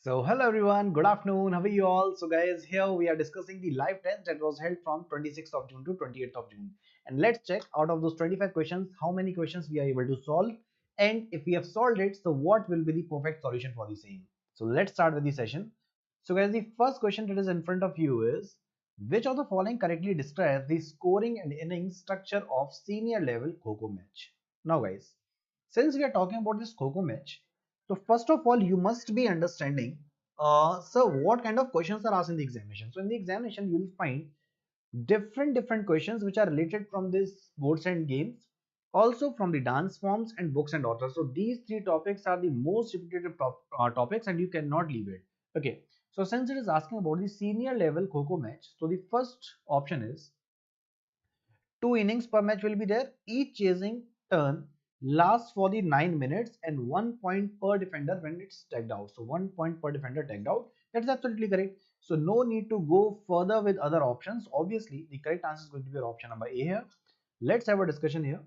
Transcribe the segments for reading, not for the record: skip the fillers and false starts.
So hello everyone, good afternoon, how are you all? So guys, here we are discussing the live test that was held from 26th of June to 28th of June. And let's check out of those 25 questions, how many questions we are able to solve. And if we have solved it, so what will be the perfect solution for the same? So let's start with the session. So guys, the first question that is in front of you is, which of the following correctly describes the scoring and innings structure of senior level Kho match? Now guys, since we are talking about this Kho match, so first of all, you must be understanding, so what kind of questions are asked in the examination. So in the examination, you will find different questions which are related from this boards and games, also from the dance forms and books and authors. So these three topics are the most repetitive topics, and you cannot leave it. Okay. So since it is asking about the senior level Kho match, so the first option is two innings per match will be there. Each chasing turn lasts for the 9 minutes and 1 point per defender when it's tagged out. So 1 point per defender tagged out. That's absolutely correct. So no need to go further with other options. Obviously, the correct answer is going to be option number A here. Let's have a discussion here.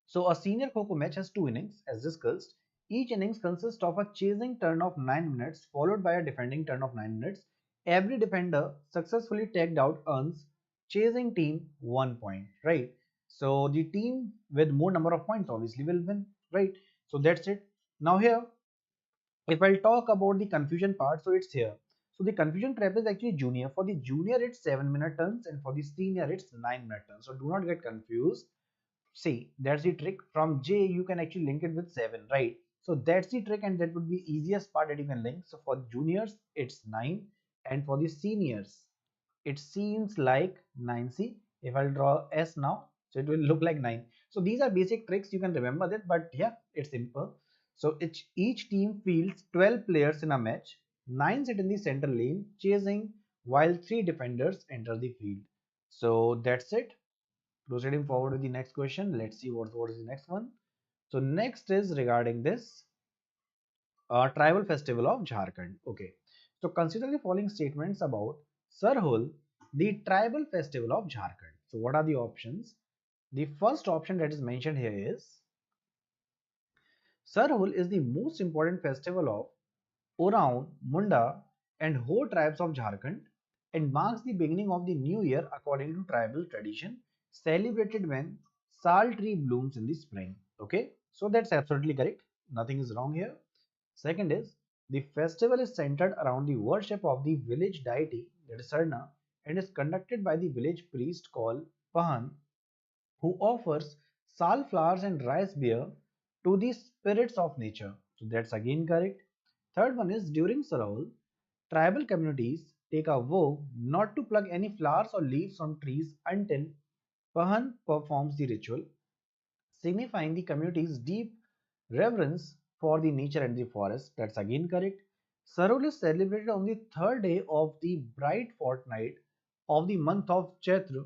So a senior Kho match has two innings as discussed. Each innings consists of a chasing turn of 9 minutes followed by a defending turn of 9 minutes. Every defender successfully tagged out earns chasing team 1 point, right? So the team with more number of points obviously will win, right? So that's it. Now here, if I'll talk about the confusion part, so it's here. So the confusion trap is actually junior. For the junior, it's 7-minute turns, and for the senior, it's 9-minute turns. So do not get confused. See, that's the trick. From J, you can actually link it with 7, right? So that's the trick, and that would be easiest part that you can link. So for juniors, it's 9, and for the seniors, it seems like 9C. If I'll draw S now, so it will look like 9. So these are basic tricks, you can remember that, but yeah, it's simple. So each team fields 12 players in a match. 9 sit in the center lane chasing while 3 defenders enter the field. So that's it. Proceeding forward with the next question, let's see what is the next one. So next is regarding this tribal festival of Jharkhand. Okay, so consider the following statements about Sarhul, the tribal festival of Jharkhand. So what are the options? The first option that is mentioned here is Sarhul is the most important festival of Oraon, Munda, and Ho tribes of Jharkhand and marks the beginning of the new year according to tribal tradition, celebrated when sal tree blooms in the spring. Okay, so that's absolutely correct. Nothing is wrong here. Second is the festival is centered around the worship of the village deity, that is Sarna, and is conducted by the village priest called Pahan, who offers sal flowers and rice beer to the spirits of nature. So that's again correct. Third one is during Sarol, tribal communities take a vow not to pluck any flowers or leaves from trees until Pahan performs the ritual, signifying the community's deep reverence for the nature and the forest. That's again correct. Sarul is celebrated on the third day of the bright fortnight of the month of Chaitra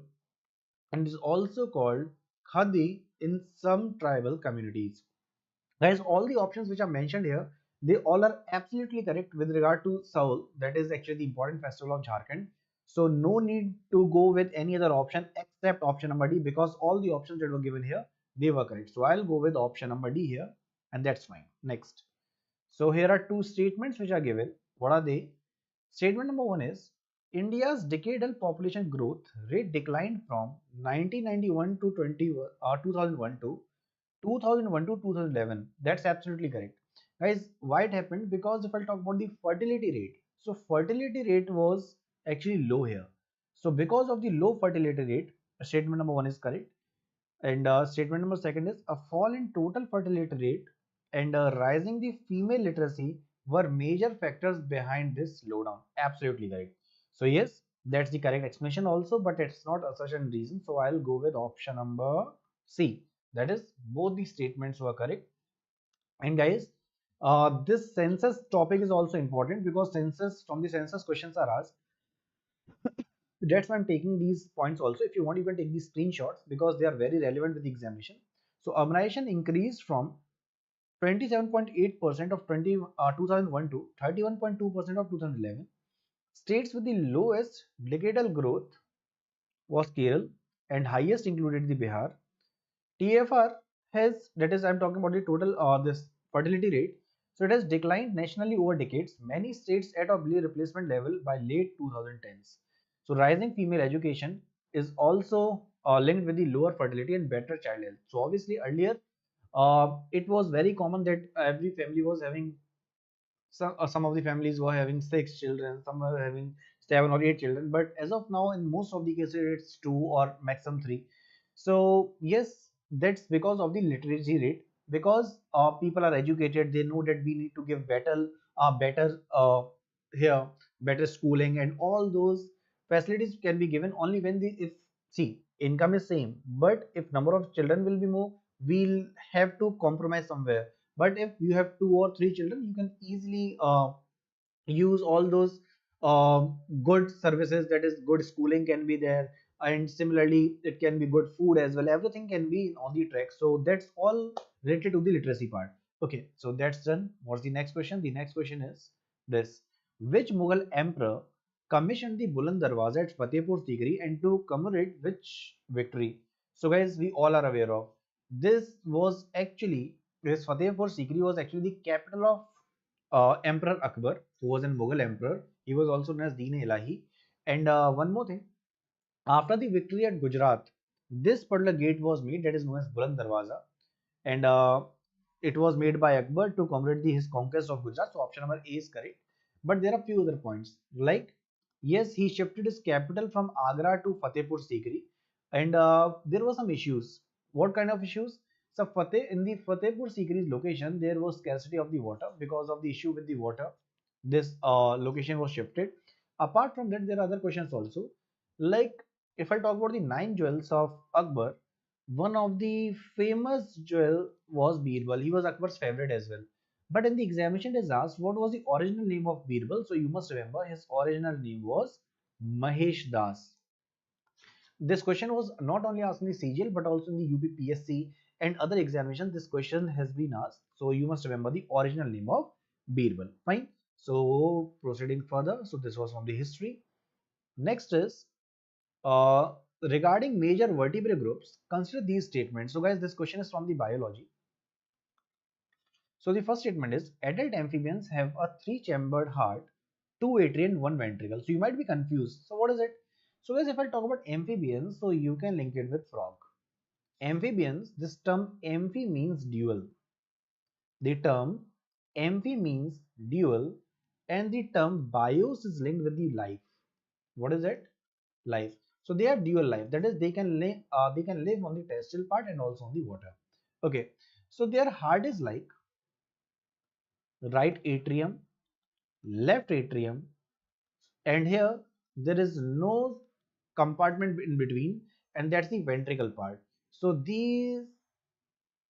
and is also called Khadi in some tribal communities. Guys, all the options which are mentioned here, they all are absolutely correct with regard to Saul. That is actually the important festival of Jharkhand. So no need to go with any other option except option number D, because all the options that were given here, they were correct. So I'll go with option number D here, and that's fine. Next. So here are two statements which are given. What are they? Statement number one is India's decadal population growth rate declined from 1991 to 2001 to 2001 to 2011. That's absolutely correct. Guys, why it happened? Because if I talk about the fertility rate, so fertility rate was actually low here. So because of the low fertility rate, statement number one is correct. And statement number second is a fall in total fertility rate and rising the female literacy were major factors behind this slowdown. Absolutely correct. So yes, that's the correct explanation also, but it's not a certain reason. So I'll go with option number C. That is, both the statements were correct. And guys, this census topic is also important because from the census questions are asked. That's why I'm taking these points also. If you want, you can take these screenshots because they are very relevant with the examination. So urbanization increased from 27.8% of 2001 to 31.2% of 2011. States with the lowest decadal growth was Kerala and highest included the Bihar. TFR has, that is, I'm talking about the total this fertility rate. So it has declined nationally over decades. Many states at or below replacement level by late 2010s. So rising female education is also linked with the lower fertility and better child health. So obviously earlier it was very common that every family was having some of the families were having 6 children, some were having 7 or 8 children, but as of now in most of the cases it's 2 or maximum 3. So yes, that's because of the literacy rate, because people are educated, they know that we need to give better here better schooling, and all those facilities can be given only when the if see income is same, but if number of children will be more, we'll have to compromise somewhere. But if you have 2 or 3 children, you can easily use all those uh, good services, that is good schooling can be there, and similarly it can be good food as well, everything can be on the track. So that's all related to the literacy part. Okay, so that's done. What's the next question? The next question is this: which Mughal emperor commissioned the Buland Darwaza at Fatehpur Sikri, and to commemorate which victory? So guys, we all are aware of this. Was actually This Fatehpur Sikri was actually the capital of Emperor Akbar, who was an Mughal emperor. He was also known as Deen Ilahi. And one more thing, after the victory at Gujarat, this particular gate was made, that is known as Buland Darwaza, and it was made by Akbar to commemorate his conquest of Gujarat. So option number A is correct. But there are few other points, like yes, he shifted his capital from Agra to Fatehpur Sikri, and there were some issues. What kind of issues? So in the Fatehpur Sikri's location, there was scarcity of the water. Because of the issue with the water, this location was shifted. Apart from that, there are other questions also. Like if I talk about the 9 jewels of Akbar, one of the famous jewel was Birbal. He was Akbar's favorite as well. But in the examination, it is asked what was the original name of Birbal. So you must remember his original name was Mahesh Das. This question was not only asked in the CGL but also in the UPPSC and other examinations. This question has been asked. So you must remember the original name of Birbal. Fine. So proceeding further. So this was from the history. Next is uh, regarding major vertebrate groups, consider these statements. So guys, this question is from the biology. So the first statement is adult amphibians have a three-chambered heart, two atrium, one ventricle. So you might be confused. So what is it? So guys, if I talk about amphibians, so you can link it with frog. Amphibians, this term amphi means dual. The term amphi means dual, and the term bios is linked with the life. What is it? Life. So they are dual life, that is they can live on the terrestrial part and also on the water. Okay, so their heart is like right atrium, left atrium, and here there is no compartment in between, and that's the ventricle part. So these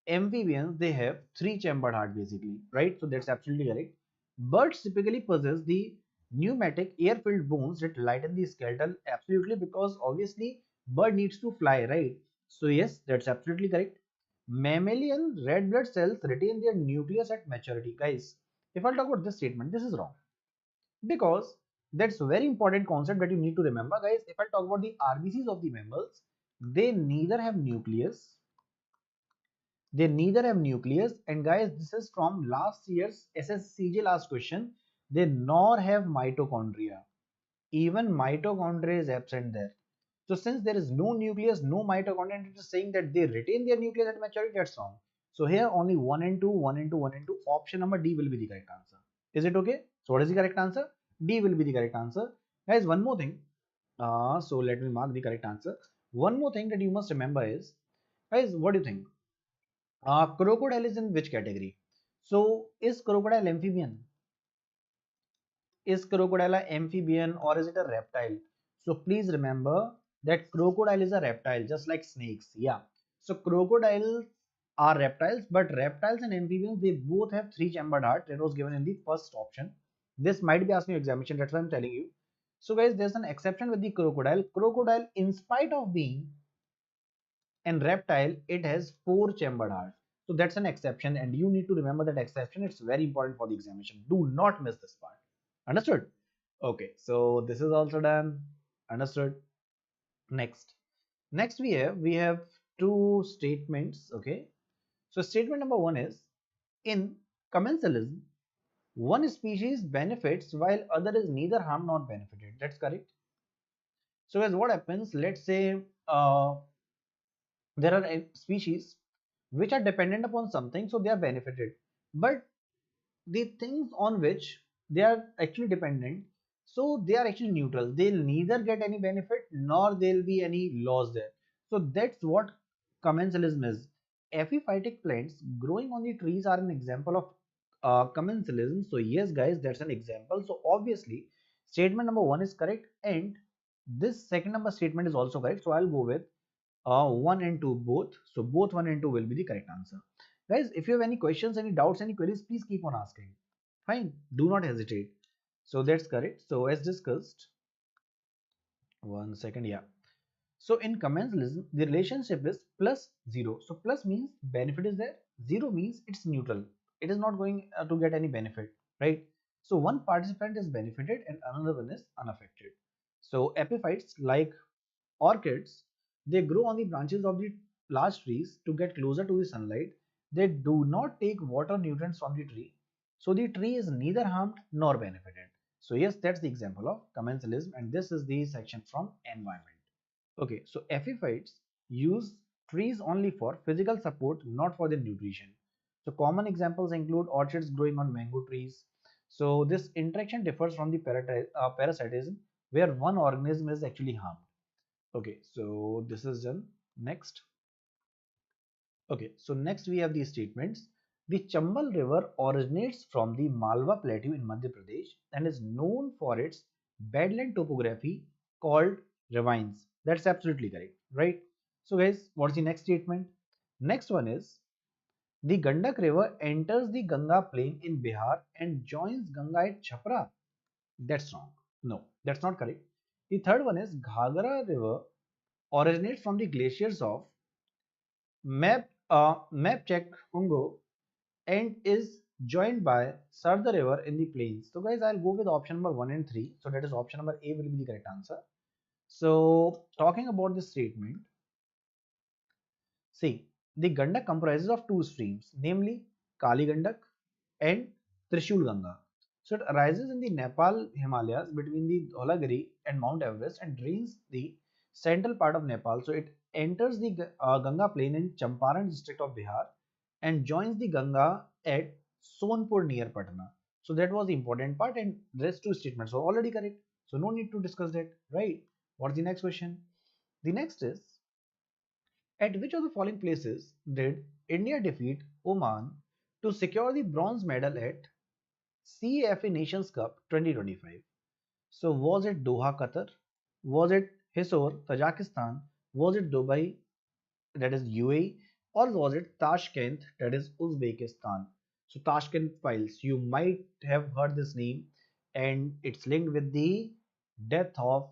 amphibians, they have three chambered heart basically, right? So that's absolutely correct. Birds typically possess the pneumatic air filled bones that lighten the skeletal, absolutely, because obviously bird needs to fly, right? So yes, that's absolutely correct. Mammalian red blood cells retain their nucleus at maturity. Guys, if I talk about this statement, this is wrong, because that's a very important concept that you need to remember. Guys, if I talk about the RBCs of the mammals, they neither have nucleus, and guys, this is from last year's SSC last question. They nor have mitochondria. Even mitochondria is absent there. So since there is no nucleus, no mitochondria, and it is saying that they retain their nucleus at maturity, that's wrong. So here only 1 and 2, 1 and 2, 1 and 2. Option number D will be the correct answer. Is it okay? So what is the correct answer? D will be the correct answer. Guys, one more thing. So let me mark the correct answer. One more thing that you must remember is, guys, what do you think? Crocodile is in which category? So is crocodile amphibian? Is crocodile an amphibian or is it a reptile? So please remember that crocodile is a reptile, just like snakes. Yeah. So crocodiles are reptiles, but reptiles and amphibians, they both have three-chambered heart. That was given in the first option. This might be asked in your examination. That's why I'm telling you. So guys, there's an exception with the crocodile. Crocodile, in spite of being and reptile, it has four-chambered heart. So that's an exception, and you need to remember that exception. It's very important for the examination. Do not miss this part. Understood? Okay, so this is also done. Understood? Next. Next we have two statements. Okay. So statement number one is, in commensalism, One species benefits while other is neither harmed nor benefited. That's correct. So guys, what happens? Let's say there are species which are dependent upon something, so they are benefited. But the things on which they are actually dependent, so they are actually neutral. They'll neither get any benefit nor there'll be any loss there. So that's what commensalism is. Epiphytic plants growing on the trees are an example of commensalism. So yes guys, that's an example. So obviously statement number one is correct, and this second number statement is also correct. So I'll go with 1 and 2 both. So both 1 and 2 will be the correct answer. Guys, if you have any questions, any doubts, any queries, please keep on asking. Fine, do not hesitate. So that's correct. So as discussed, one second, yeah. So in commensalism, the relationship is plus 0. So plus means benefit is there, 0 means it's neutral. It is not going to get any benefit, right? So one participant is benefited and another one is unaffected. So epiphytes like orchids, they grow on the branches of the large trees to get closer to the sunlight. They do not take water nutrients from the tree. So the tree is neither harmed nor benefited. So yes, that's the example of commensalism, and this is the section from environment. Okay, so epiphytes use trees only for physical support, not for their nutrition. So common examples include orchids growing on mango trees. So this interaction differs from the parasitism, where one organism is actually harmed. Okay, so this is done. Next. Okay, so next we have these statements. The Chambal River originates from the Malwa Plateau in Madhya Pradesh and is known for its badland topography called ravines. That's absolutely correct, right? So guys, what's the next statement? Next one is the Gandak River enters the Ganga plain in Bihar and joins Ganga at Chhapra. That's wrong. No, that's not correct. The third one is Ghagra River originates from the glaciers of Mapchak Ungo and is joined by Sardar River in the plains. So guys, I'll go with option number 1 and 3. So that is option number A will be the correct answer. So talking about this statement, see, the Gandak comprises of two streams, namely Kali Gandak and Trishul Ganga. So it arises in the Nepal Himalayas between the Dholagiri and Mount Everest and drains the central part of Nepal. So it enters the Ganga plain in Champaran district of Bihar and joins the Ganga at Sonpur near Patna. So that was the important part, and rest two statements were already correct. So no need to discuss that, right? What's the next question? The next is, at which of the following places did India defeat Oman to secure the bronze medal at CAFA Nations Cup 2025? So was it Doha, Qatar? Was it Hisor, Tajikistan? Was it Dubai, that is UAE? Or was it Tashkent, that is Uzbekistan? So Tashkent files, you might have heard this name, and it's linked with the death of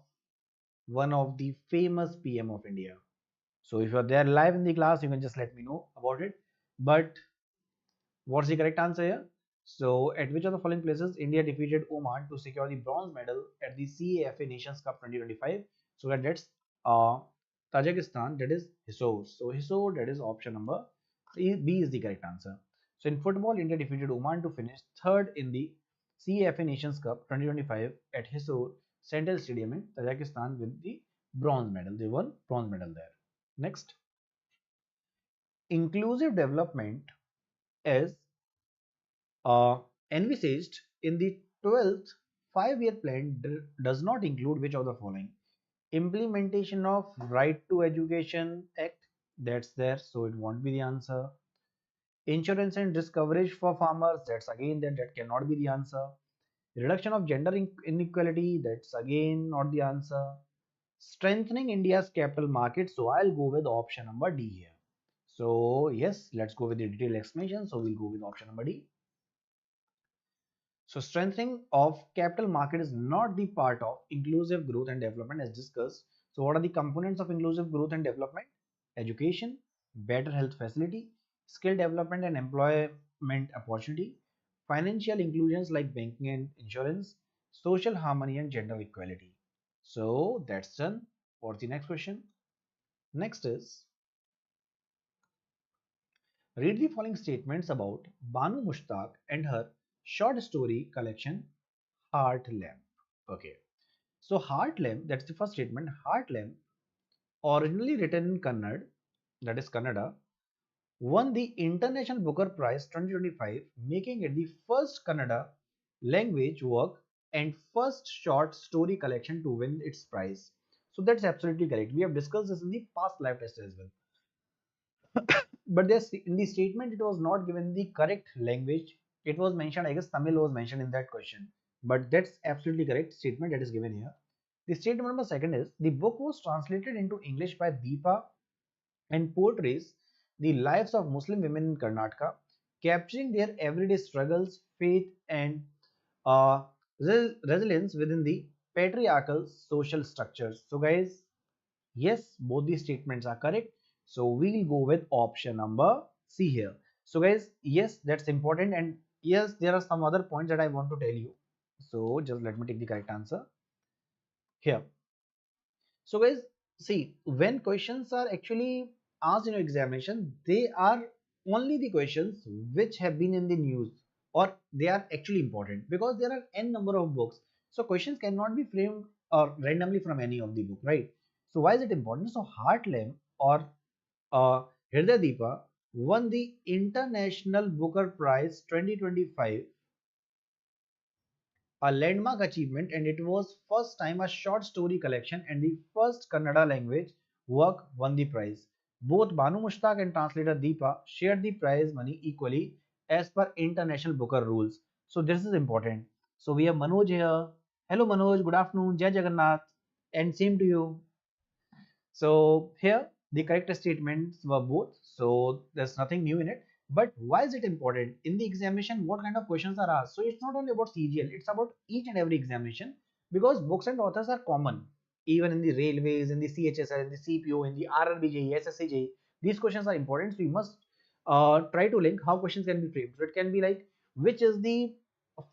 one of the famous PM of India. So if you're there live in the class, you can just let me know about it. But what's the correct answer here? So at which of the following places India defeated Oman to secure the bronze medal at the CAFA Nations Cup 2025? So that's uh, Tajikistan, that is Hisor. So Hisor, that is option number B is the correct answer. So in football, India defeated Oman to finish third in the CAFA Nations Cup 2025 at Hisor Central Stadium in Tajikistan with the bronze medal. They won bronze medal there. Next, inclusive development is uh, envisaged in the 12th five-year plan does not include which of the following? Implementation of Right to Education Act, that's there, so it won't be the answer. Insurance and risk coverage for farmers, that's again that cannot be the answer. Reduction of gender inequality, that's again not the answer. Strengthening India's capital market, so I'll go with option number D here. So yes, let's go with the detailed explanation. So we'll go with option number D. So strengthening of capital market is not the part of inclusive growth and development as discussed. So what are the components of inclusive growth and development? Education, better health facility, skill development and employment opportunity, financial inclusions like banking and insurance, social harmony and gender equality. So that's done. What's the next question? Next is, read the following statements about Banu Mushtaq and her Short story collection Heart Lamp. Okay. So Heart Lamp, that's the first statement. Heart Lamp, originally written in Kannada, that is Kannada, won the International Booker Prize 2025, making it the first Kannada language work and first short story collection to win its prize. So that's absolutely correct. We have discussed this in the past live test as well. But there's in the statement it was not given the correct language. It was mentioned, I guess Tamil was mentioned in that question. But that's absolutely correct statement that is given here. The statement number second is the book was translated into English by Deepa and portrays the lives of Muslim women in Karnataka, capturing their everyday struggles, faith, and uh, resilience within the patriarchal social structures. So, guys, yes, both these statements are correct. So, we'll go with option number C here. So, guys, yes, that's important, and yes, there are some other points that I want to tell you. So, just let me take the correct answer here. So guys, see, when questions are actually asked in your examination, they are only the questions which have been in the news or they are actually important because there are n number of books. So questions cannot be framed randomly from any of the book, right? So why is it important? So Heartland or uh, Hriday Deepa won the International Booker Prize 2025, a landmark achievement, and it was first time a short story collection and the first Kannada language work won the prize. Both Banu Mushtaq and translator Deepa shared the prize money equally as per international Booker rules. So this is important. So we have Manoj here. Hello Manoj, good afternoon. Jai Jagannath, and same to you. So here the correct statements were both. So there's nothing new in it. But why is it important? In the examination, what kind of questions are asked? So it's not only about CGL, it's about each and every examination because books and authors are common. Even in the railways, in the CHSL, in the CPO, in the RRBJ, SSCJ, these questions are important. So we must try to link how questions can be framed. So it can be like, which is the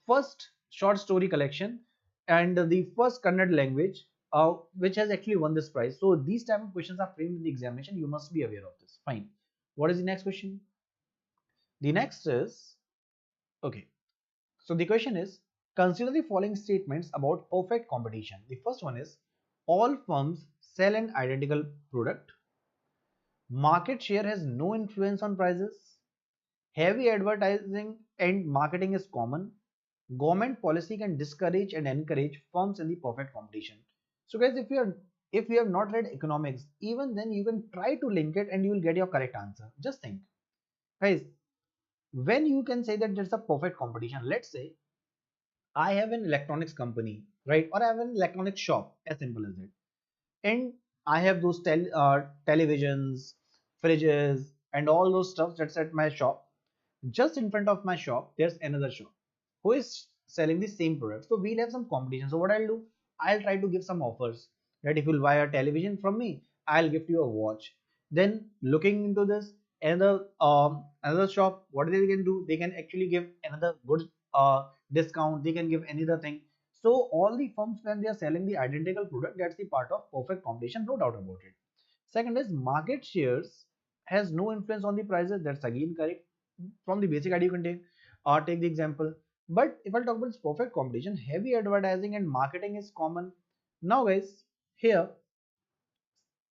first short story collection and the first Kannada language which has actually won this prize. So these type of questions are framed in the examination. You must be aware of this. Fine. What is the next question? The next is, okay. So the question is, consider the following statements about perfect competition. The first one is, all firms sell an identical product. Market share has no influence on prices. Heavy advertising and marketing is common. Government policy can discourage and encourage firms in the perfect competition. So guys, if you have not read economics, even then you can try to link it and you will get your correct answer. Just think, guys, when you can say that there's a perfect competition, let's say I have an electronics company, right? Or I have an electronics shop, as simple as it. And I have those televisions, fridges, and all those stuff that's at my shop. Just in front of my shop, there's another shop who is selling the same product. So we'll have some competition. So what I'll do, I'll try to give some offers that if you'll buy a television from me, I'll gift you a watch. Then looking into this, another shop, what they can do, they can actually give another good discount. They can give another thing. So all the firms when they are selling the identical product, that's the part of perfect competition, no doubt about it. Second is market shares has no influence on the prices. That's again correct. From the basic idea you can take or take the example. But if I talk about this perfect competition, heavy advertising and marketing is common. Now guys, here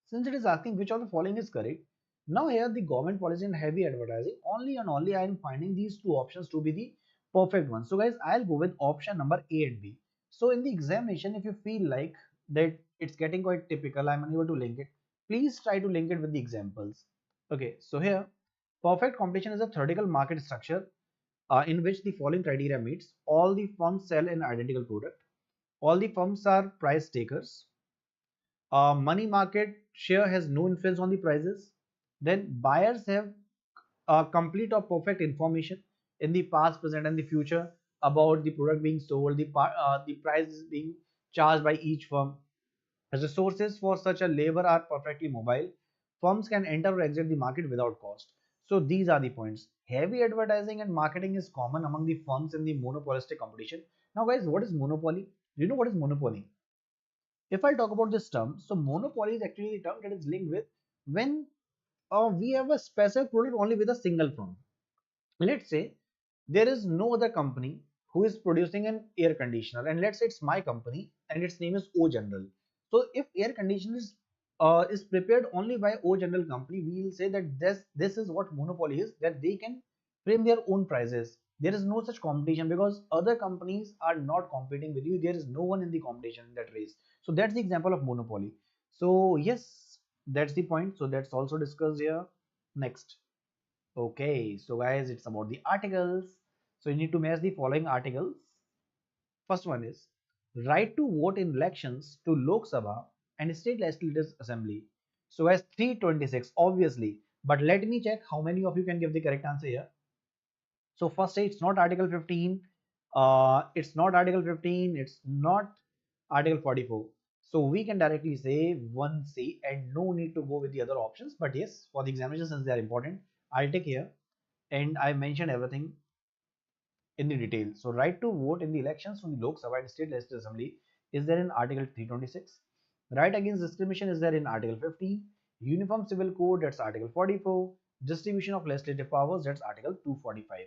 since it is asking which of the following is correct, now here the government policy and heavy advertising, only and only I am finding these two options to be the perfect ones. So guys, I'll go with option number A and B. So in the examination, if you feel like that it's getting quite typical, I'm unable to link it, please try to link it with the examples. Okay, so here perfect competition is a theoretical market structure in which the following criteria meets. All the firms sell an identical product. All the firms are price takers. Money market share has no influence on the prices. Then buyers have complete or perfect information in the past, present, and the future about the product being sold, the price being charged by each firm. Resources for such a labor are perfectly mobile. Firms can enter or exit the market without cost. So these are the points. Heavy advertising and marketing is common among the firms in the monopolistic competition. Now guys, what is monopoly? Do you know what is monopoly? If I talk about this term, so monopoly is actually the term that is linked with when we have a specific product only with a single firm. Let's say there is no other company who is producing an air conditioner, and let's say it's my company and its name is O General. So if air conditioner is prepared only by O General company, we will say that this is what monopoly is, that they can frame their own prices. There is no such competition because other companies are not competing with you. There is no one in the competition in that race. So that's the example of monopoly. So yes, that's the point. So that's also discussed here. Next. Okay, so guys, it's about the articles. So you need to match the following articles. First one is right to vote in elections to Lok Sabha and state legislatures assembly. So guys, 326 obviously, but let me check how many of you can give the correct answer here. So first say it's not Article 15, it's not Article 15, it's not Article 44. So we can directly say 1C and no need to go with the other options. But yes, for the examination, since they are important, I'll take here and I mentioned everything in the detail. So right to vote in the elections from the Lok Sabha and State Legislative Assembly is there in Article 326. Right against discrimination is there in Article 15. Uniform Civil Code, that's Article 44. Distribution of legislative powers, that's Article 245.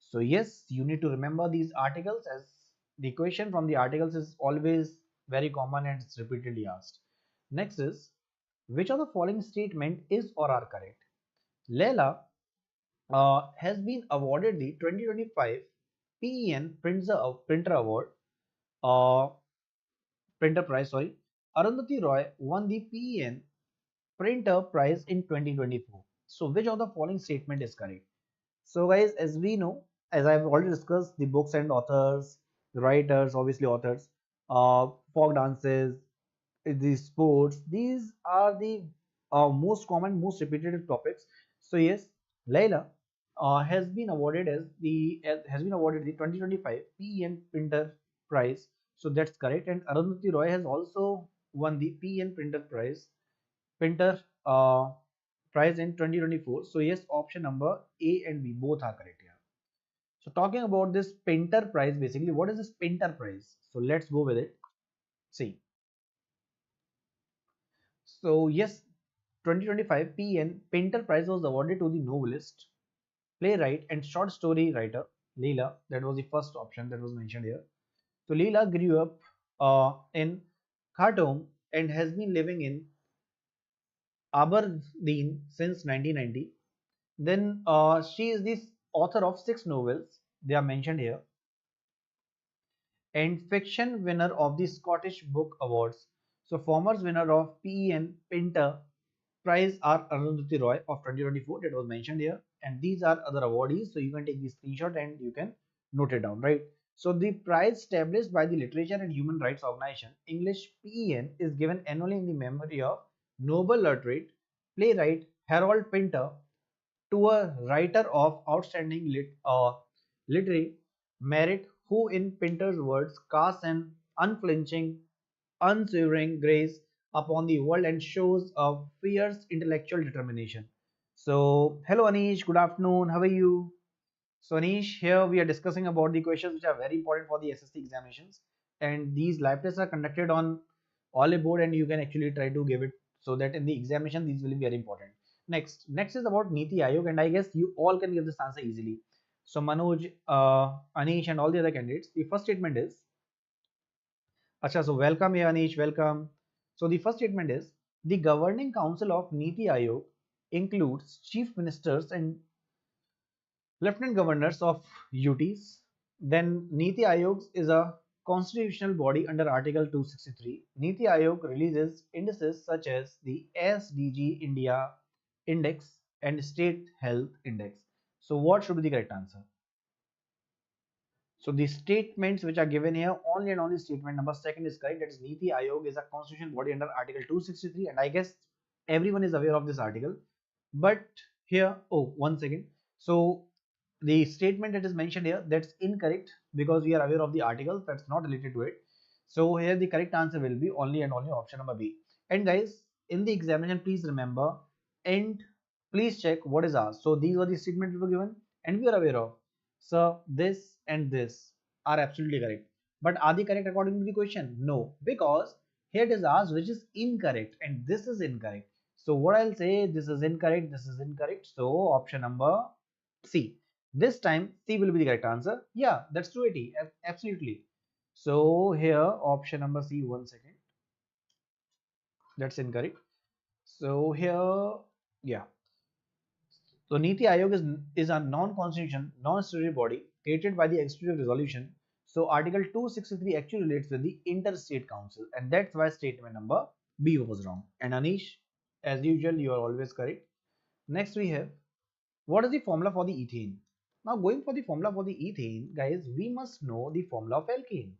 So yes, you need to remember these articles, as the question from the articles is always very common and it's repeatedly asked. Next is, which of the following statement is or are correct? Leila has been awarded the 2025 PEN Printer Award, uh, Printer Prize, sorry. Arundhati Roy won the PEN Printer Prize in 2024. So which of the following statement is correct? So guys, as we know, as I've already discussed, the books and authors, the writers, obviously authors, folk dances, the sports, these are the most common, most repetitive topics. So yes, Laila has been awarded the 2025 PEN Printer Prize. So that's correct. And Arundhati Roy has also won the PEN Printer Prize in 2024. So yes, option number A and B both are correct here. So talking about this Pinter Prize, basically, what is this Pinter Prize? So let's go with it. See. So yes, 2025 PN Painter Prize was awarded to the novelist, playwright, and short story writer Leela. That was the first option that was mentioned here. So Leela grew up in Khartoum and has been living in Aberdeen since 1990. Then she is the author of 6 novels. They are mentioned here, and fiction winner of the Scottish Book Awards. So former winner of PEN Painter Prize are Arundhati Roy of 2024, that was mentioned here, and these are other awardees. So you can take the screenshot and you can note it down, right? So the prize established by the Literature and Human Rights Organization, English PEN, is given annually in the memory of Nobel laureate playwright Harold Pinter, to a writer of outstanding literary merit who, in Pinter's words, casts an unflinching, unswerving grace upon the world and shows a fierce intellectual determination. So, hello Anish, good afternoon, how are you? So Anish, here we are discussing about the questions which are very important for the SSC examinations, and these live tests are conducted on Oliveboard and you can actually try to give it so that in the examination these will be very important. Next is about Niti Aayog, and I guess you all can give this answer easily. So Manoj, Anish and all the other candidates, the first statement is, Acha, so welcome here Anish, welcome. So the first statement is, the governing council of Niti Aayog includes chief ministers and lieutenant governors of UTs. Then Niti Aayog is a constitutional body under Article 263. Niti Aayog releases indices such as the SDG India Index and State Health Index. So what should be the correct answer? So the statements which are given here, only and only statement number second is correct. That is, Niti Aayog is a constitutional body under Article 263, and I guess everyone is aware of this article. But here, oh, one second. So the statement that is mentioned here, that's incorrect because we are aware of the article that's not related to it. So here the correct answer will be only and only option number B. And guys, in the examination, please remember and please check what is asked. So these were the statements we were given and we are aware of. So this and this are absolutely correct. But are they correct according to the question? No, because here it is asked which is incorrect and this is incorrect. So what I'll say, this is incorrect, this is incorrect. So option number C. This time C will be the correct answer. Yeah, that's 280. Absolutely. So here option number C, one second. That's incorrect. So here, yeah. So Niti Aayog is a non-constitution, non-statutory body created by the executive resolution. So Article 263 actually relates with the interstate council, and that's why statement number B was wrong. And Anish, as usual, you are always correct. Next we have, what is the formula for the ethane? Now going for the formula for the ethane, guys, we must know the formula of alkane.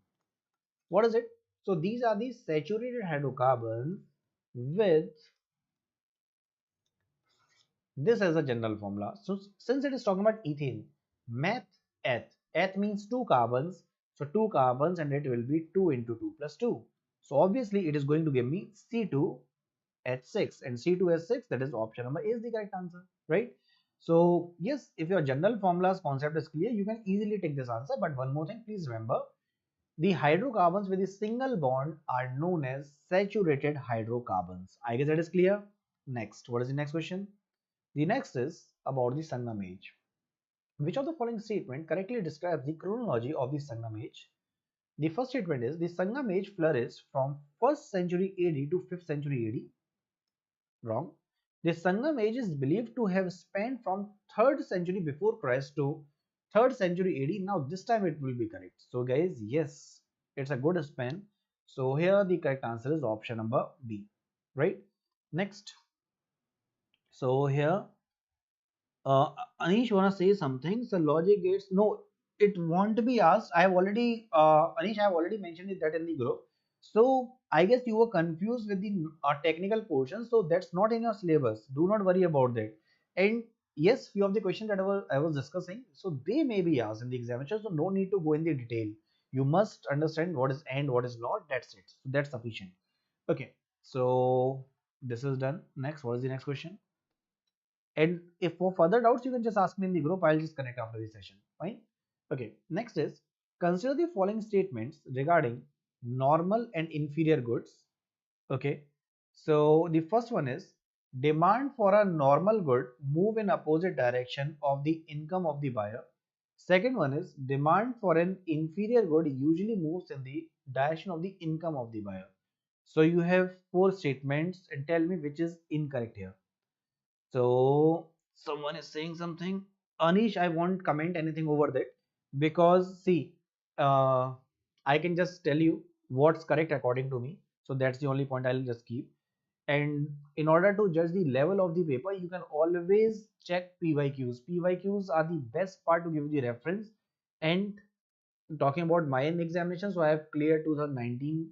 What is it? So these are the saturated hydrocarbons with this as a general formula. So since it is talking about ethane, meth, eth means two carbons. So two carbons, and it will be 2 into 2 plus 2. So obviously it is going to give me C2H6, and C2H6, that is option number A is the correct answer, right? So yes, if your general formulas concept is clear, you can easily take this answer. But one more thing, please remember, the hydrocarbons with a single bond are known as saturated hydrocarbons. I guess that is clear. Next, what is the next question? The next is about the Sangam age. Which of the following statement correctly describes the chronology of the Sangam age? The first statement is the Sangam age flourished from 1st century AD to 5th century AD. Wrong. The Sangam age is believed to have spanned from 3rd century before Christ to 3rd century AD. Now this time it will be correct. So guys, yes, it's a good span. So here the correct answer is option number B, right? Next. So here Anish wanna say something. So logic gates. No, it won't be asked. I have already Anish, I have already mentioned it that in the group. So I guess you were confused with the technical portion. So that's not in your syllabus. Do not worry about that. And yes, few of the questions that I was discussing, so they may be asked in the examination. So no need to go in the detail. You must understand what is and what is not. That's it. So that's sufficient. Okay. So this is done. Next, what is the next question? And if for further doubts, you can just ask me in the group. I'll just connect after the session. Fine. Okay. Next is, consider the following statements regarding normal and inferior goods. Okay. So the first one is, demand for a normal good move in opposite direction of the income of the buyer. Second one is, demand for an inferior good usually moves in the direction of the income of the buyer. So you have four statements, and tell me which is incorrect here. So someone is saying something. Anish, I won't comment anything over that, because see, I can just tell you what's correct according to me. So that's the only point I'll just keep. And in order to judge the level of the paper, you can always check PYQs. PYQs are the best part to give the reference. And talking about my examination, so I have cleared 2019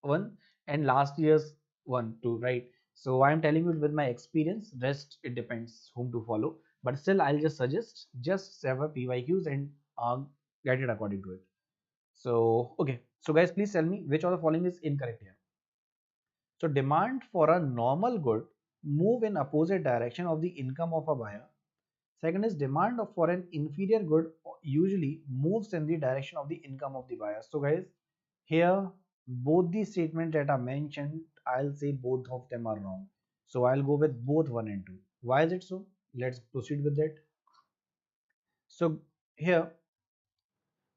one and last year's one too, right? So I'm telling you with my experience, rest it depends whom to follow, but still I'll just suggest just have a PYQs and get it according to it. So okay, so guys, please tell me which of the following is incorrect here. So demand for a normal good move in opposite direction of the income of a buyer. Second is, demand for an inferior good usually moves in the direction of the income of the buyer. So guys, here both the statements that are mentioned, I'll say both of them are wrong. So I'll go with both 1 and 2. Why is it so? Let's proceed with that. So here,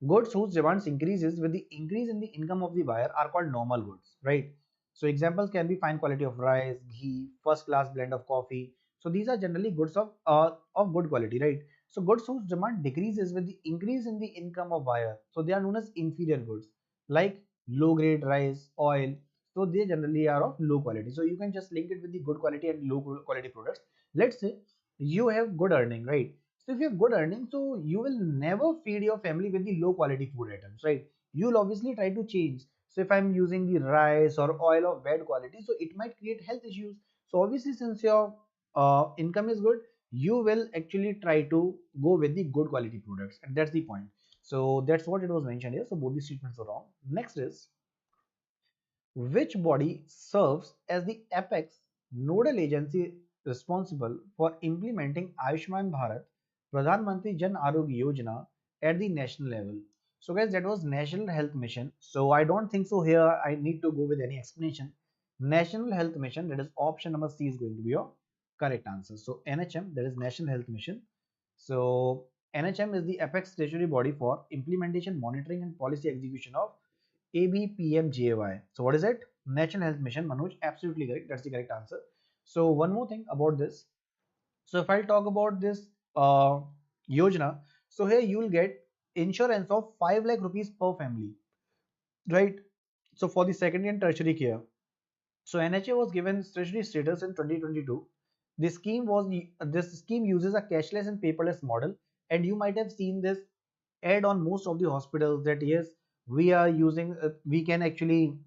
goods whose demands increases with the increase in the income of the buyer are called normal goods, right? So examples can be fine quality of rice, ghee, first class blend of coffee. So these are generally goods of good quality, right? So goods whose demand decreases with the increase in the income of buyer. So they are known as inferior goods, like low grade rice, oil. So they generally are of low quality. So you can just link it with the good quality and low quality products. Let's say you have good earning, right? So if you have good earnings, so you will never feed your family with the low quality food items, right? You'll obviously try to change. So if I'm using the rice or oil of bad quality, so it might create health issues. So obviously, since your income is good, you will actually try to go with the good quality products, and that's the point. So that's what it was mentioned here. So both these statements are wrong. Next is, which body serves as the apex nodal agency responsible for implementing Ayushman Bharat Pradhan Mantri Jan Arogya Yojana at the national level? So guys, that was National Health Mission. So I don't think so here I need to go with any explanation. National Health Mission, that is option number C is going to be your correct answer. So NHM, that is National Health Mission. So NHM is the apex statutory body for implementation, monitoring, and policy execution of ABPMJY. So what is it? National Health Mission. Manoj, absolutely correct. That's the correct answer. So one more thing about this. So if I talk about this Yojana, so here you will get insurance of 5 lakh rupees per family, right? So for the secondary and tertiary care. So NHA was given statutory status in 2022. This scheme uses a cashless and paperless model, and you might have seen this ad on most of the hospitals that yes, we are using we can actually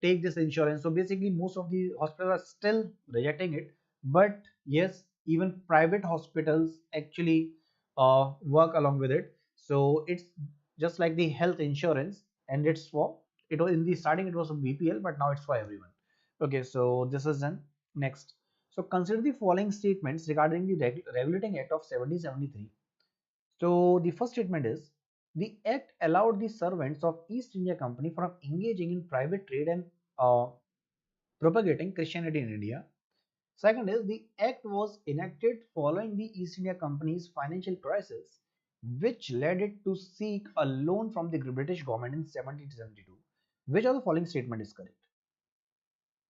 take this insurance. So basically most of the hospitals are still rejecting it, but yes, even private hospitals actually work along with it. So it's just like the health insurance, and it's for, it was in the starting it was a BPL, but now it's for everyone. Okay, so this is done. Next, so consider the following statements regarding the regulating act of 1773. So the first statement is, the act allowed the servants of East India Company from engaging in private trade and uh, propagating Christianity in India. Second is, the act was enacted following the East India Company's financial crisis, which led it to seek a loan from the British government in 1772. Which of the following statement is correct?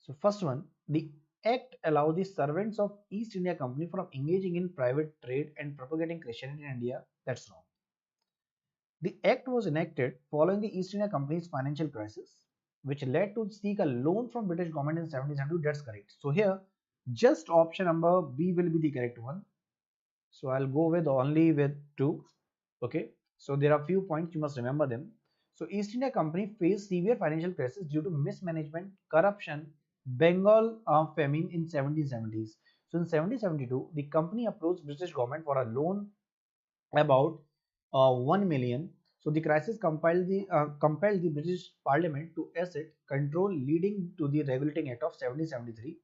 So first one, the act allowed the servants of East India Company from engaging in private trade and propagating Christianity in India. That's wrong. The act was enacted following the East India Company's financial crisis, which led to seek a loan from British government in 1772. That's correct. So here, just option number B will be the correct one. So I'll go with only with 2. Okay. So there are few points you must remember them. So East India Company faced severe financial crisis due to mismanagement, corruption, Bengal famine in 1770s. So in 1772, the company approached British government for a loan about 1 million. So the crisis compelled the British Parliament to asset control, leading to the Regulating Act of 1773.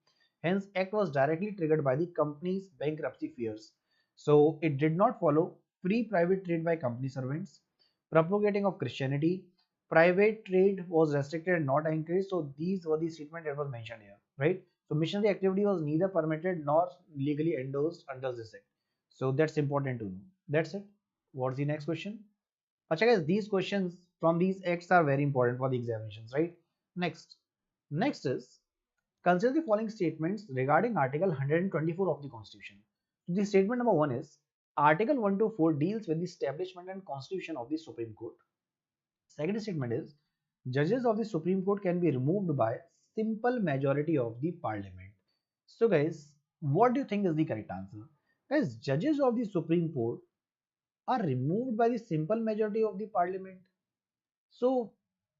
Hence, Act was directly triggered by the company's bankruptcy fears. So it did not follow free private trade by company servants, propagating of Christianity. Private trade was restricted and not encouraged. So these were the statement that was mentioned here, right? So missionary activity was neither permitted nor legally endorsed under this act. So that's important to know. That's it. What's the next question? Acha guys, these questions from these acts are very important for the examinations, right? Next. Next is, consider the following statements regarding Article 124 of the Constitution. So the statement number 1 is, Article 124 deals with the establishment and constitution of the Supreme Court. Second statement is, judges of the Supreme Court can be removed by simple majority of the Parliament. So guys, what do you think is the correct answer? Guys, judges of the Supreme Court are removed by the simple majority of the Parliament. So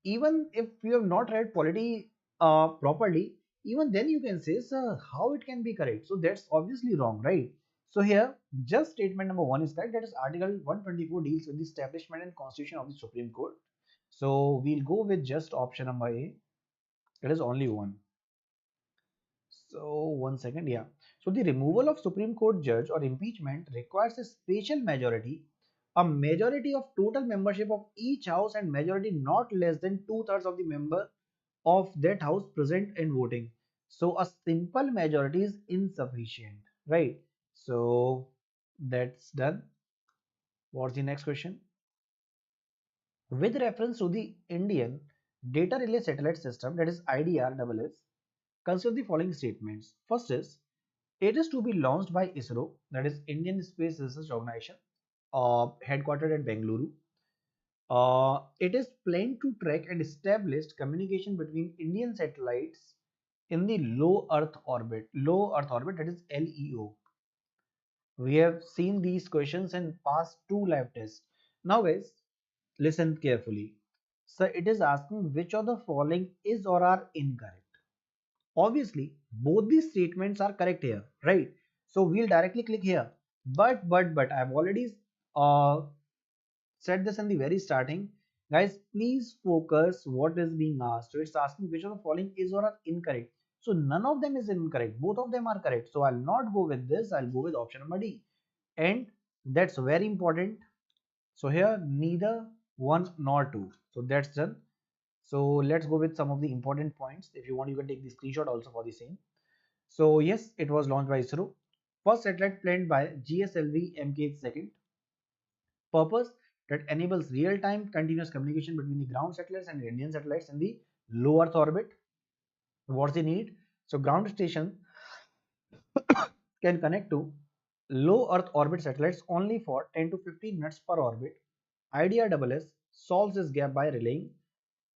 even if you have not read polity properly, even then you can say, sir, how it can be correct? So that's obviously wrong, right? So here, just statement number 1 is correct. That is Article 124 deals with the establishment and constitution of the Supreme Court. So we'll go with just option number A. It is only one. So one second, yeah. So the removal of Supreme Court judge or impeachment requires a special majority, a majority of total membership of each house, and majority not less than 2/3 of the member of that house present and voting. So a simple majority is insufficient, right? So that's done. What's the next question? With reference to the Indian Data Relay Satellite System, that is IDRSS, consider the following statements. First is, it is to be launched by ISRO, that is Indian Space Research Organization, headquartered at Bengaluru. It is planned to track and establish communication between Indian satellites in the low Earth orbit, that is LEO. We have seen these questions in past 2 live tests. Now guys, listen carefully. So it is asking which of the following is or are incorrect. Obviously, both these statements are correct here, right? So we'll directly click here. But I've already uh, said this in the very starting. Guys, please focus what is being asked. So it's asking which of the following is or are incorrect. So none of them is incorrect. Both of them are correct. So I'll not go with this. I'll go with option number D. And that's very important. So here neither 1 nor 2. So that's done. So let's go with some of the important points. If you want, you can take the screenshot also for the same. So yes, it was launched by ISRO. First satellite planned by GSLV MK2. purpose that enables real-time continuous communication between the ground satellites and Indian satellites in the low Earth orbit. What's the need? So ground station can connect to low Earth orbit satellites only for 10 to 15 minutes per orbit. IDRSS solves this gap by relaying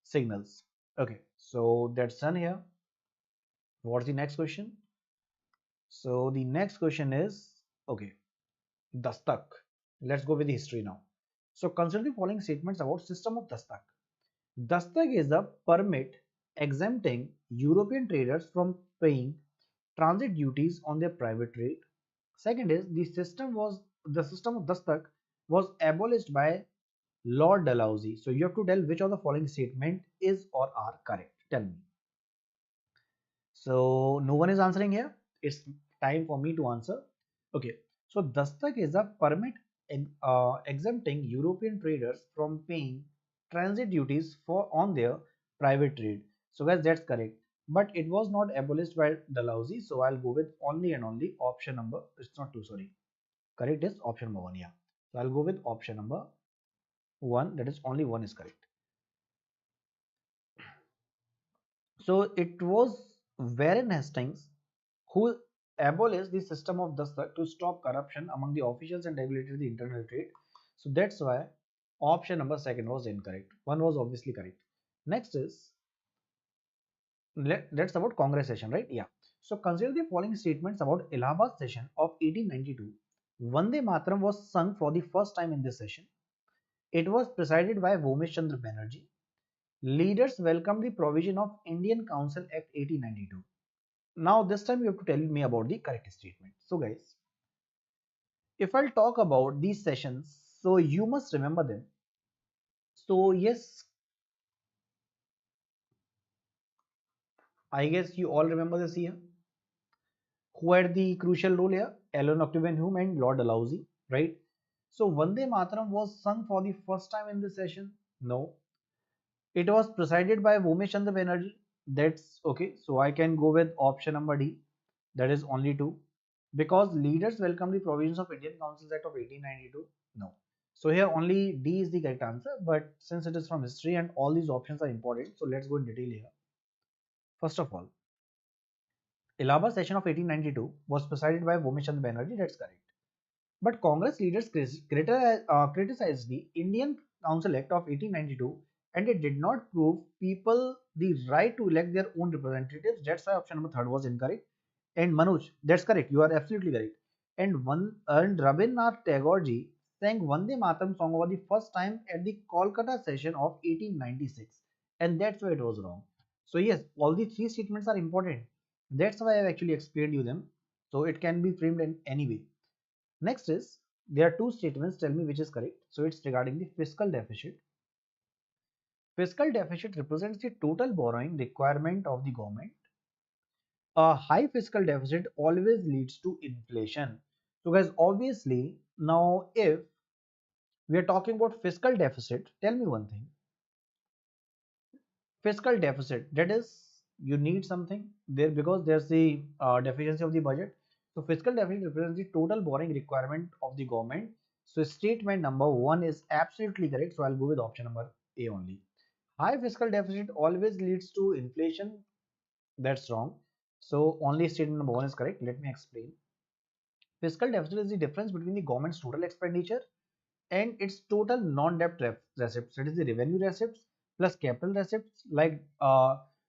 signals. Okay, so that's done here. What's the next question? So the next question is, okay, Dastak. Let's go with the history now. So consider the following statements about system of Dastak. Dastak is a permit exempting European traders from paying transit duties on their private trade. Second is the system of Dastak was abolished by Lord Dalhousie. So you have to tell which of the following statement is or are correct. Tell me. So no one is answering here. It's time for me to answer. Okay. So Dastak is a permit exempting European traders from paying transit duties for on their private trade. So guys, that's correct. But it was not abolished by Dalhousie. So I'll go with only and only option number. It's not two, sorry. Correct is option number one. Yeah. So I'll go with option number one. That is only one is correct. So it was Warren Hastings who abolished the system of Dastak to stop corruption among the officials and regulated the internal trade. So that's why option number second was incorrect. One was obviously correct. Next is that's about Congress session, right? Yeah. So consider the following statements about Allahabad session of 1892. Vande Mataram was sung for the first time in this session. It was presided by Vomesh Chandra Banerjee. Leaders welcomed the provision of Indian Council Act 1892. Now this time you have to tell me about the correct statement. So guys, if I'll talk about these sessions, so you must remember them. So yes, I guess you all remember this here. Who had the crucial role here? Ellen Octavian Hume and Lord Dalhousie, right? So Vande Mataram was sung for the first time in this session. No, it was presided by Vomesh Chandra Banerjee. That's okay. So I can go with option number D. That is only two. Because leaders welcome the provisions of Indian Council Act of 1892. No. So here only D is the correct answer. But since it is from history and all these options are important, so let's go in detail here. First of all, Allahabad session of 1892 was presided by Vomesh Chandra Banerjee. That's correct. But Congress leaders criticized the Indian Council Act of 1892 and it did not prove people the right to elect their own representatives. That's why option number third was incorrect. And Manoj, that's correct. You are absolutely correct. And Rabindranath Tagore ji sang Vande Mataram song for the first time at the Kolkata session of 1896. And that's why it was wrong. So yes, all the three statements are important. That's why I've actually explained you them. So it can be framed in any way. Next is, there are two statements, tell me which is correct. So it's regarding the fiscal deficit. Fiscal deficit represents the total borrowing requirement of the government. A high fiscal deficit always leads to inflation. So guys, obviously, now if we are talking about fiscal deficit, tell me one thing. Fiscal deficit, that is, you need something there because there's the deficiency of the budget. So fiscal deficit represents the total borrowing requirement of the government. So statement number one is absolutely correct. So I'll go with option number A only. High fiscal deficit always leads to inflation. That's wrong. So only statement number one is correct. Let me explain. Fiscal deficit is the difference between the government's total expenditure and its total non-debt receipts. That is the revenue receipts plus capital receipts like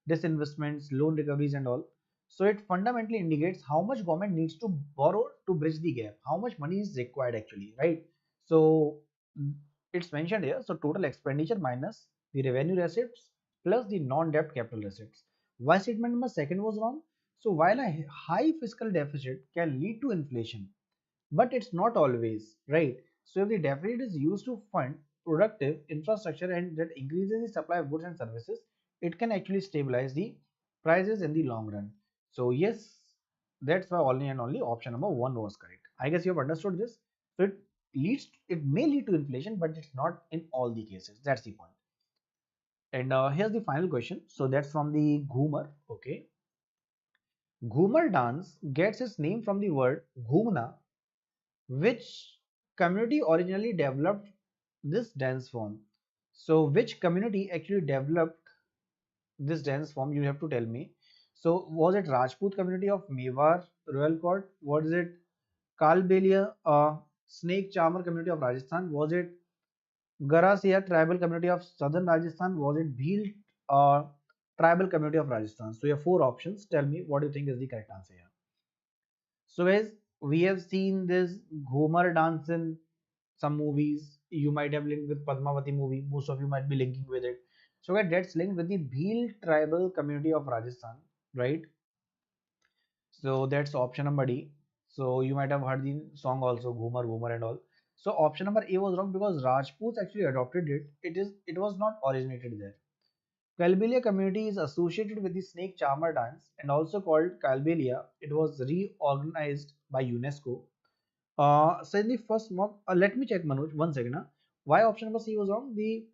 disinvestments, loan recoveries and all. So it fundamentally indicates how much government needs to borrow to bridge the gap, how much money is required actually, right? So it's mentioned here. So total expenditure minus the revenue receipts plus the non-debt capital receipts. Why statement number second was wrong? So while a high fiscal deficit can lead to inflation, but it's not always, right? So if the deficit is used to fund productive infrastructure and that increases the supply of goods and services, it can actually stabilize the prices in the long run. So yes, that's why only and only option number one was correct. I guess you have understood this. So it may lead to inflation, but it's not in all the cases. That's the point. And here's the final question. So that's from the Ghumar. Okay. Ghumar dance gets its name from the word Ghumna, which community originally developed this dance form. So which community actually developed this dance form? You have to tell me. So was it Rajput community of Mewar Royal Court? Was it Kalbelia Snake Charmer community of Rajasthan? Was it Garasia tribal community of southern Rajasthan? Was it Bhil uh, tribal community of Rajasthan? So you have four options. Tell me what do you think is the correct answer here. So guys, we have seen this Ghumar dance in some movies. You might have linked with Padmavati movie. Most of you might be linking with it. So guys, that's linked with the Bhil tribal community of Rajasthan, right? So that's option number D. So you might have heard the song also, Ghumar Ghumar and all. So option number A was wrong because Rajputs actually adopted it. It was not originated there. Kalbelia community is associated with the snake charmer dance and also called Kalbelia. It was reorganized by UNESCO. So in the first mock, let me check Manoj, one second. Why option number C was wrong? The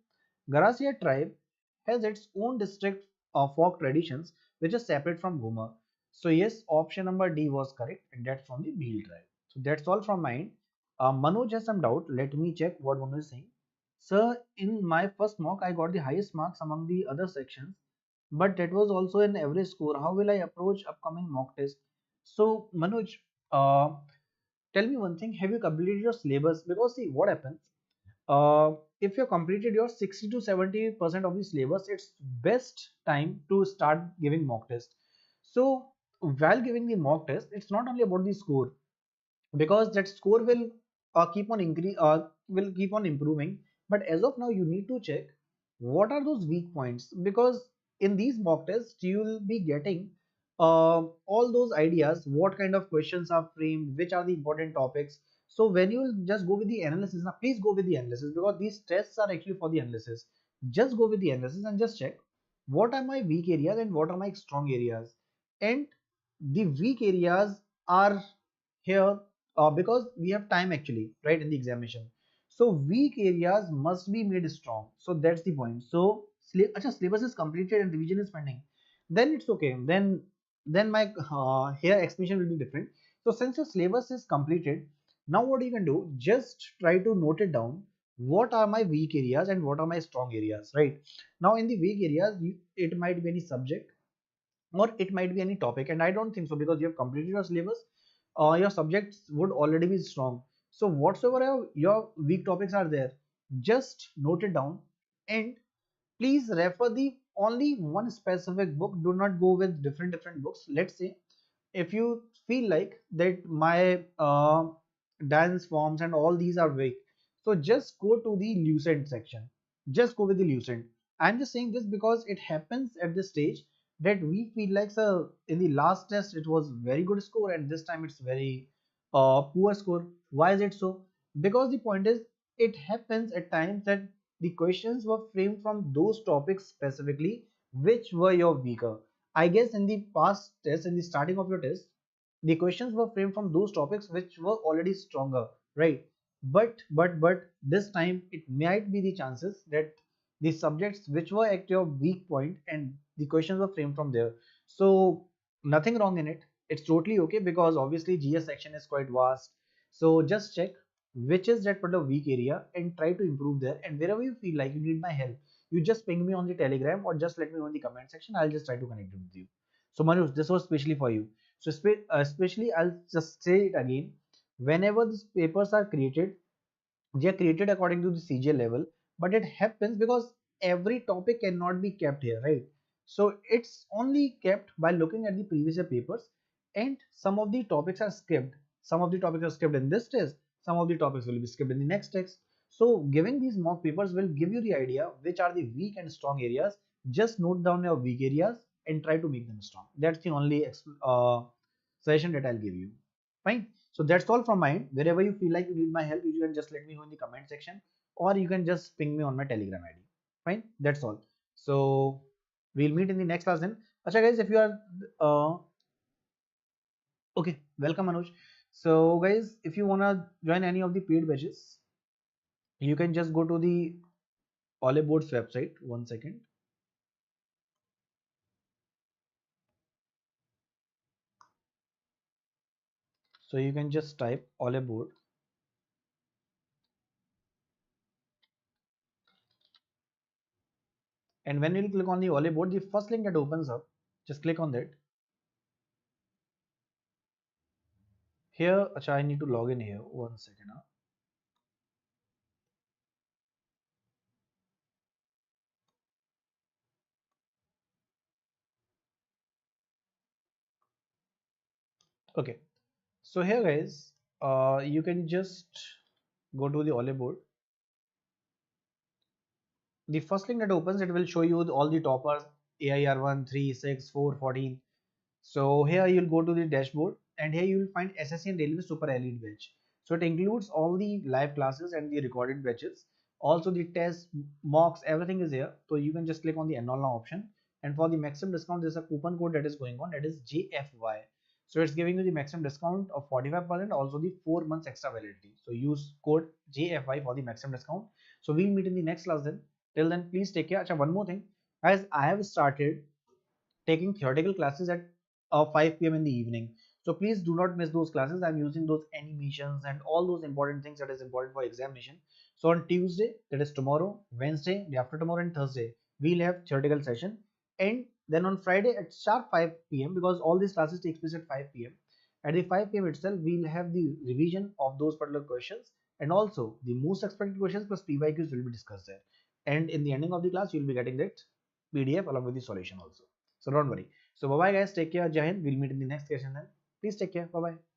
Garasia tribe has its own district of folk traditions which is separate from Ghumar. So yes, option number D was correct and that's from the Bhil tribe. So that's all from mine. Manoj has some doubt. Let me check what Manoj is saying. Sir, in my first mock, I got the highest marks among the other sections, but that was also an average score. How will I approach upcoming mock test? So Manoj, uh, tell me one thing, have you completed your syllabus? Because see what happens, uh, if you completed your 60 to 70% of the syllabus, it's best time to start giving mock test. So while giving the mock test, it's not only about the score, because that score will keep on improving, but as of now you need to check what are those weak points, because in these mock tests you will be getting all those ideas, what kind of questions are framed, which are the important topics. So when you just go with the analysis, now please go with the analysis, because these tests are actually for the analysis. Just go with the analysis and just check what are my weak areas and what are my strong areas. And the weak areas are here because we have time actually, right, in the examination. So weak areas must be made strong. So that's the point. So syllabus is completed and revision is pending, then it's okay. Then my here explanation will be different. So since your syllabus is completed, now what you can do, just try to note it down. What are my weak areas and what are my strong areas, right? Now in the weak areas, it might be any subject or it might be any topic, and I don't think so, because you have completed your syllabus, your subjects would already be strong. So whatsoever your weak topics are there, just note it down, and please refer the only one specific book. Do not go with different books. Let's say if you feel like that my dance forms and all these are weak, so just go to the lucent section, just go with the lucent. I'm just saying this because it happens at this stage that we feel like, so in the last test it was very good score and this time it's very poor score. Why is it so? Because the point is, it happens at times that the questions were framed from those topics specifically which were your weaker. I guess in the past test, in the starting of your test, the questions were framed from those topics which were already stronger, right? But this time it might be the chances that the subjects which were at your weak point and the questions were framed from there. So nothing wrong in it. It's totally okay, because obviously GS section is quite vast. So just check which is that particular weak area and try to improve there. And wherever you feel like you need my help, you just ping me on the Telegram or just let me know in the comment section. I'll just try to connect with you. So Manoj, this was specially for you. So especially, I'll just say it again. Whenever these papers are created, they are created according to the CGL level, but it happens because every topic cannot be kept here, right? So it's only kept by looking at the previous year papers, and some of the topics are skipped. Some of the topics are skipped in this test, some of the topics will be skipped in the next text. So giving these mock papers will give you the idea which are the weak and strong areas. Just note down your weak areas and try to make them strong. That's the only suggestion that I'll give you. Fine. So that's all from mine. Wherever you feel like you need my help, you can just let me know in the comment section, or you can just ping me on my Telegram ID. Fine. That's all. So we'll meet in the next class then. Acha guys, if you are okay, welcome Manoj. So guys, if you wanna join any of the paid batches, you can just go to the Oliveboard's website. One second. So you can just type Oliveboard. And when you click on the Oliveboard, the first link that opens up, just click on that. Here, acha, I need to log in here. 1 second. Okay. So here, guys, you can just go to the Oliveboard. The first link that opens, it will show you all the toppers: AIR 1, 3, 6, 4, 14. So here you'll go to the dashboard, and here you will find SSC and Railway Super Elite batch. So it includes all the live classes and the recorded batches. Also the tests, mocks, everything is here. So you can just click on the enroll now option. And for the maximum discount, there's a coupon code that is going on, that is JFY. So it's giving you the maximum discount of 45%, also the 4 months extra validity. So use code JFY for the maximum discount. So we'll meet in the next class then. Till then, please take care. Acha, one more thing, guys, I have started taking theoretical classes at 5 p.m. in the evening. So please do not miss those classes. I'm using those animations and all those important things that is important for examination. So on Tuesday, that is tomorrow, Wednesday, day after tomorrow, and Thursday, we'll have theoretical session. And then on Friday at sharp 5 p.m., because all these classes take place at 5 p.m. At the 5 p.m. itself, we'll have the revision of those particular questions, and also the most expected questions plus PYQs will be discussed there. And in the ending of the class, you'll be getting that PDF along with the solution also. So don't worry. So bye bye guys. Take care. Jai Hind. We'll meet in the next session then. Please take care. Bye bye.